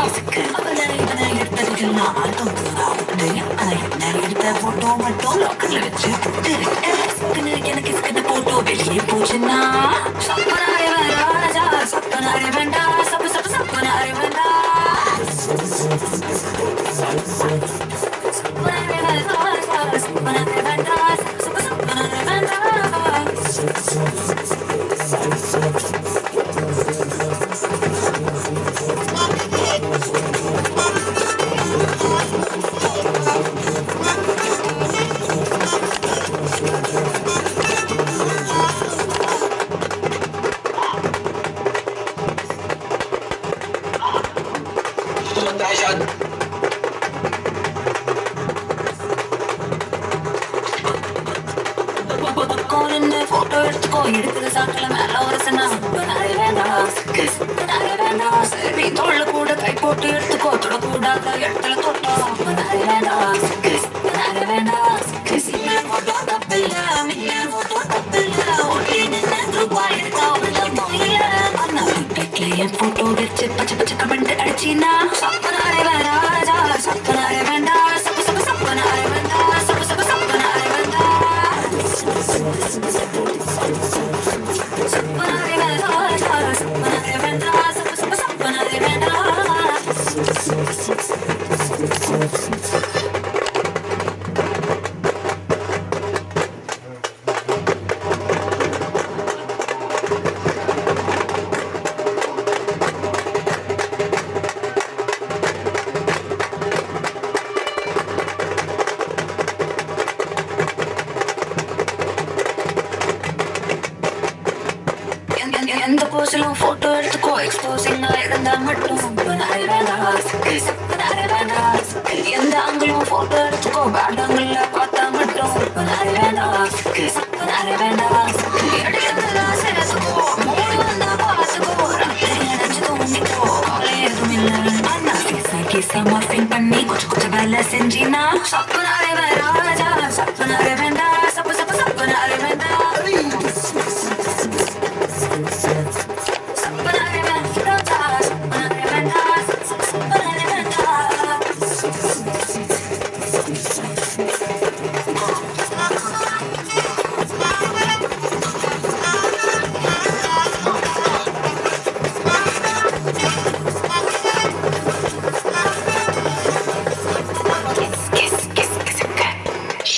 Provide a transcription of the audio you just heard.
சிக்கு அவனை இவனை எடுத்ததுக்கெல்லாம் ஆட்டம் தூராது ஆனா என்ன எடுத்த போட்டோ மட்டும் லோக்கல்ல வச்சு போட்டு சிக்குன்னு எனக்கு சிக்குன்னு போட்டோ வெளியே போச்சுன்னா சப்பனாரே ராஜா சப்பனாரே வேண்டா சப்பு சப்பு சப்பனாரே வேண்டா சப்பனாரே ராஜா சப்பனாரே வேண்டா சப்பு சப்பு சப்பனாரே வேண்டா போட்டோ எடுத்துக்கோ எடுக்கிற சாக்கில மேல ஒரு சின்ன சரி தொழில கூட கை போட்டு எடுத்துக்கோ தொடக்கூடாத இடத்துல தொட்டோ வேண்டாம் போட்டோ தப்பில்ல மின்ன போட்டோ தப்பில்ல ஒட்டி நின்று என் போட்டோ வச்சு பச்சை பச்சை கமெண்ட் அடிச்சினா சப்பனாரே ராஜா சப்பனாரே வேண்டாம் சப்பு சப்பு சப்பனாரே வேண்டாம் சப்பு சப்பு சப்பனாரே வேண்டாம் சப்பனாரே ராஜா சப்பனாரே வேண்டாம் சப்பு சப்பு சப்பனாரே வேண்டாம் எந்த போஸ்டிலும் போட்டோ எடுத்துக்கோ எக்ஸ்போசிங்கா இருந்தா மட்டும் எந்த ஆங்கிலும் போட்டோ எடுத்துக்கோ பேட் ஆங்கிள் பார்த்தா மட்டும் பண்ணி கொஞ்சம் கொஞ்சம் வேலை செஞ்சினா சப்பனாரே ராஜா சப்பனாரே வேண்டாம்